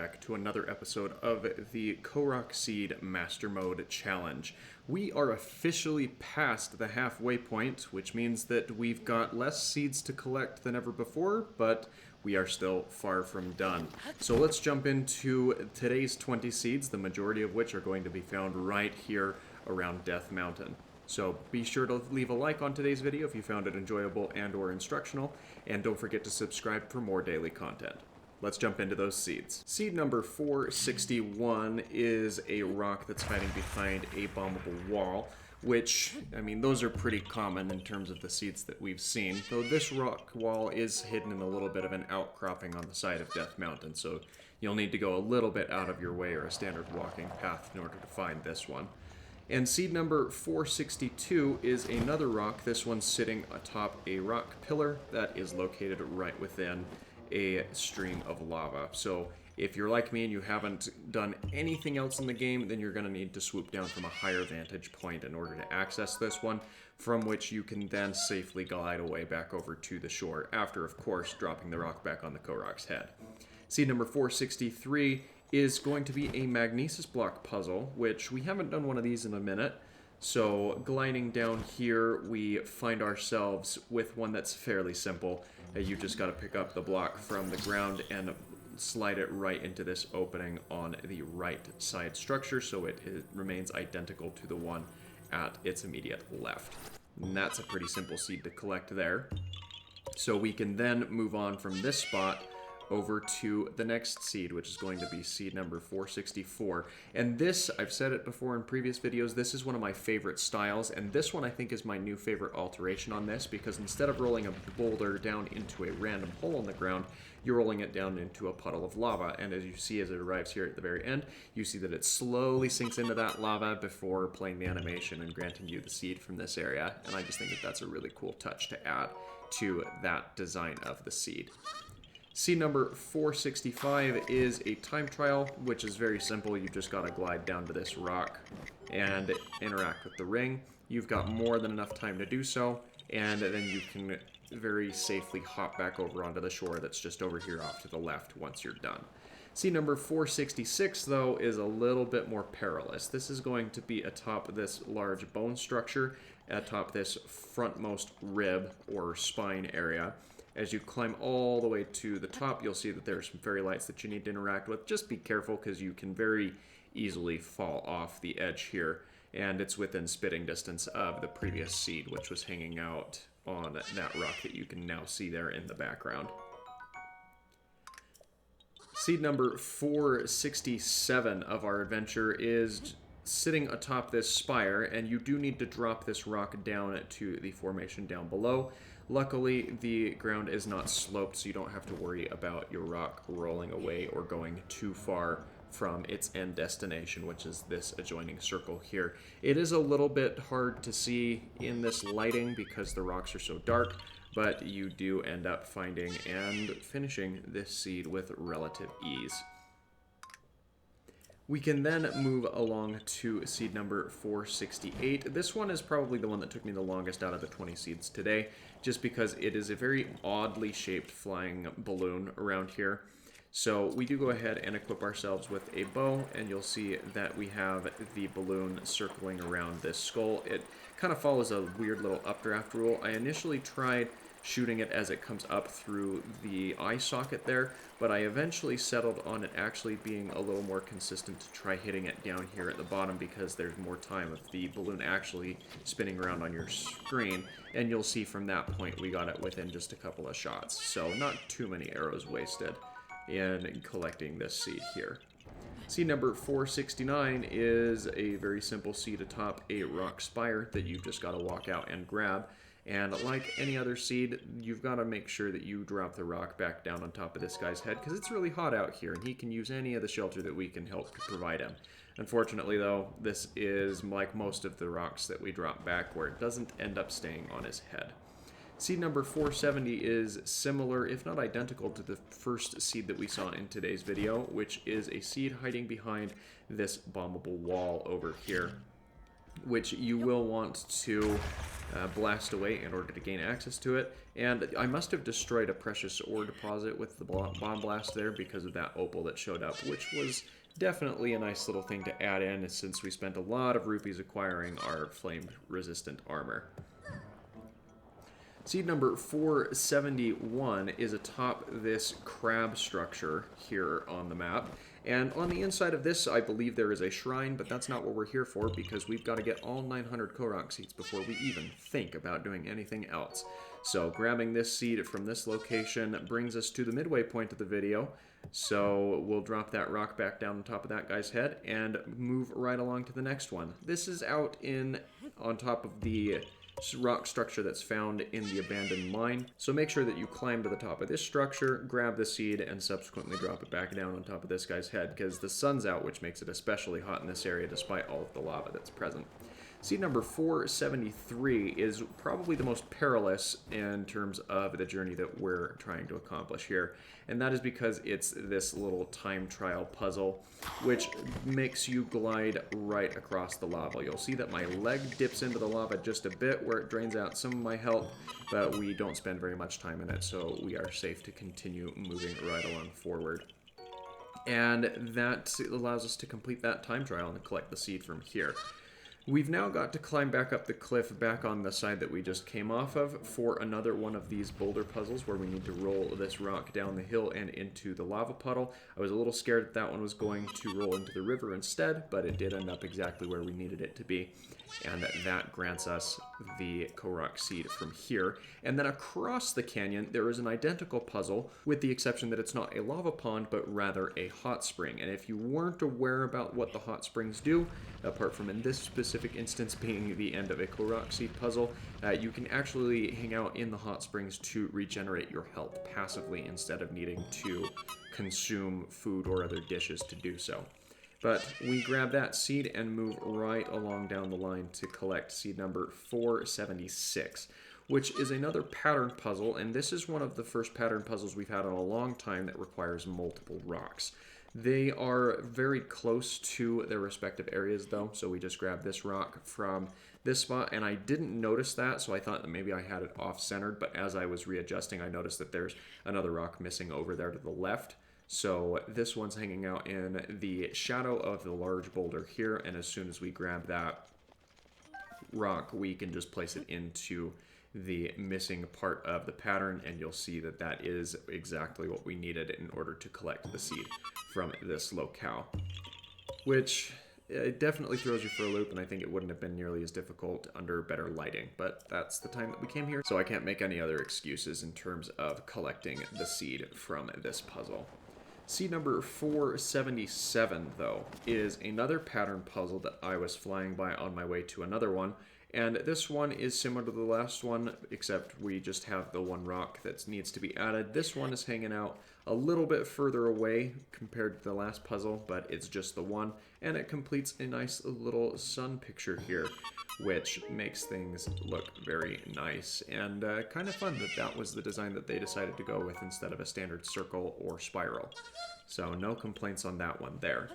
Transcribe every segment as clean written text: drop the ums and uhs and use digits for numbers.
back to another episode of the Korok Seed Master Mode Challenge. We are officially past the halfway point, which means that we've got less seeds to collect than ever before, but we are still far from done. So let's jump into today's 20 seeds, the majority of which are going to be found right here around Death Mountain. So be sure to leave a like on today's video if you found it enjoyable and or instructional, and don't forget to subscribe for more daily content. Let's jump into those seeds. Seed number 461 is a rock that's hiding behind a bombable wall, which, I mean, those are pretty common in terms of the seeds that we've seen, though this rock wall is hidden in a little bit of an outcropping on the side of Death Mountain, so you'll need to go a little bit out of your way or a standard walking path in order to find this one. And seed number 462 is another rock. This one's sitting atop a rock pillar that is located right within a stream of lava. So if you're like me and you haven't done anything else in the game, then you're going to need to swoop down from a higher vantage point in order to access this one, from which you can then safely glide away back over to the shore, after, of course, dropping the rock back on the Korok's head. Seed number 463 is going to be a magnesis block puzzle, which we haven't done one of these in a minute. So gliding down here, we find ourselves with one that's fairly simple. You just got to pick up the block from the ground and slide it right into this opening on the right side structure, so it remains identical to the one at its immediate left. And that's a pretty simple seed to collect there. So we can then move on from this spot over to the next seed, which is going to be seed number 464. And this, I've said it before in previous videos, this is one of my favorite styles, and this one I think is my new favorite alteration on this, because instead of rolling a boulder down into a random hole in the ground, you're rolling it down into a puddle of lava. And as you see, as it arrives here at the very end, you see that it slowly sinks into that lava before playing the animation and granting you the seed from this area. And I just think that that's a really cool touch to add to that design of the seed. Seed number 465 is a time trial, which is very simple. You just got to glide down to this rock and interact with the ring. You've got more than enough time to do so, and then you can very safely hop back over onto the shore that's just over here off to the left once you're done. Seed number 466, though, is a little bit more perilous. This is going to be atop this large bone structure, atop this frontmost rib or spine area. As you climb all the way to the top, you'll see that there are some fairy lights that you need to interact with. Just be careful, because you can very easily fall off the edge here. And it's within spitting distance of the previous seed, which was hanging out on that rock that you can now see there in the background. Seed number 467 of our adventure is sitting atop this spire, and you do need to drop this rock down to the formation down below. Luckily, the ground is not sloped, so you don't have to worry about your rock rolling away or going too far from its end destination, which is this adjoining circle here. It is a little bit hard to see in this lighting because the rocks are so dark, but you do end up finding and finishing this seed with relative ease. We can then move along to seed number 468. This one is probably the one that took me the longest out of the 20 seeds today, just because it is a very oddly shaped flying balloon around here. So we do go ahead and equip ourselves with a bow, and you'll see that we have the balloon circling around this skull. It kind of follows a weird little updraft rule. I initially tried shooting it as it comes up through the eye socket there, but I eventually settled on it actually being a little more consistent to try hitting it down here at the bottom, because there's more time of the balloon actually spinning around on your screen, and you'll see from that point we got it within just a couple of shots, so not too many arrows wasted in collecting this seed here. Seed number 469 is a very simple seed atop a rock spire that you've just got to walk out and grab. And like any other seed, you've got to make sure that you drop the rock back down on top of this guy's head, because it's really hot out here, and he can use any of the shelter that we can help to provide him. Unfortunately, though, this is like most of the rocks that we drop back, where it doesn't end up staying on his head. Seed number 470 is similar, if not identical, to the first seed that we saw in today's video, which is a seed hiding behind this bombable wall over here. which you will want to blast away in order to gain access to it. And I must have destroyed a precious ore deposit with the bomb blast there because of that opal that showed up, which was definitely a nice little thing to add in since we spent a lot of rupees acquiring our flame-resistant armor. Seed number 471 is atop this crab structure here on the map. And on the inside of this, I believe there is a shrine, but that's not what we're here for because we've got to get all 900 Korok seeds before we even think about doing anything else. So grabbing this seed from this location brings us to the midway point of the video. So we'll drop that rock back down on top of that guy's head and move right along to the next one. This is out on top of the rock structure that's found in the abandoned mine. So make sure that you climb to the top of this structure, grab the seed, and subsequently drop it back down on top of this guy's head because the sun's out, which makes it especially hot in this area despite all of the lava that's present. Seed number 473 is probably the most perilous in terms of the journey that we're trying to accomplish here. And that is because it's this little time trial puzzle, which makes you glide right across the lava. You'll see that my leg dips into the lava just a bit where it drains out some of my health, but we don't spend very much time in it, so we are safe to continue moving right along forward. And that allows us to complete that time trial and collect the seed from here. We've now got to climb back up the cliff back on the side that we just came off of for another one of these boulder puzzles where we need to roll this rock down the hill and into the lava puddle. I was a little scared that that one was going to roll into the river instead, but it did end up exactly where we needed it to be. And that grants us the Korok seed from here. And then across the canyon, there is an identical puzzle, with the exception that it's not a lava pond, but rather a hot spring. And if you weren't aware about what the hot springs do, apart from in this specific instance being the end of a Korok seed puzzle, you can actually hang out in the hot springs to regenerate your health passively instead of needing to consume food or other dishes to do so. But we grab that seed and move right along down the line to collect seed number 476, which is another pattern puzzle, and this is one of the first pattern puzzles we've had in a long time that requires multiple rocks. They are very close to their respective areas though, so we just grabbed this rock from this spot, and I didn't notice that, so I thought that maybe I had it off-centered, but as I was readjusting, I noticed that there's another rock missing over there to the left. So this one's hanging out in the shadow of the large boulder here, and as soon as we grab that rock, we can just place it into the missing part of the pattern, and you'll see that that is exactly what we needed in order to collect the seed from this locale, which it definitely throws you for a loop, and I think it wouldn't have been nearly as difficult under better lighting, but that's the time that we came here, so I can't make any other excuses in terms of collecting the seed from this puzzle. Seed number 477, though, is another pattern puzzle that I was flying by on my way to another one. And this one is similar to the last one, except we just have the one rock that needs to be added. This one is hanging out a little bit further away compared to the last puzzle, but it's just the one. And it completes a nice little sun picture here, which makes things look very nice and kind of fun that that was the design that they decided to go with instead of a standard circle or spiral. So no complaints on that one there.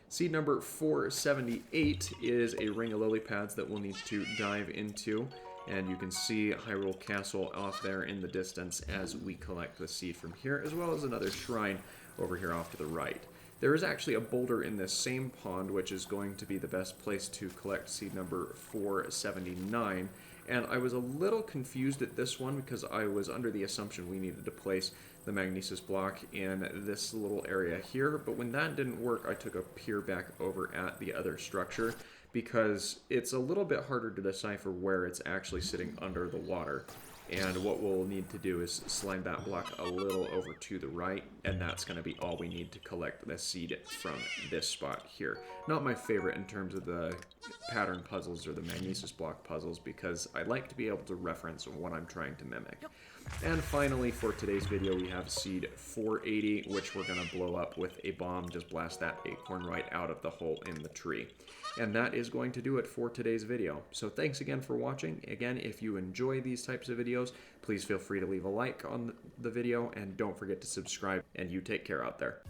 Seed number 478 is a ring of lily pads that we'll need to dive into, and you can see Hyrule Castle off there in the distance as we collect the seed from here, as well as another shrine over here off to the right. There is actually a boulder in this same pond, which is going to be the best place to collect seed number 479. And I was a little confused at this one because I was under the assumption we needed to place the magnesis block in this little area here. But when that didn't work, I took a peer back over at the other structure because it's a little bit harder to decipher where it's actually sitting under the water. And what we'll need to do is slide that block a little over to the right, and that's going to be all we need to collect the seed from this spot here. Not my favorite in terms of the pattern puzzles or the magnesis block puzzles, because I like to be able to reference what I'm trying to mimic. And finally, for today's video, we have seed 480, which we're going to blow up with a bomb. Just blast that acorn right out of the hole in the tree. And that is going to do it for today's video. So thanks again for watching. Again, if you enjoy these types of videos, please feel free to leave a like on the video, and don't forget to subscribe, and you take care out there.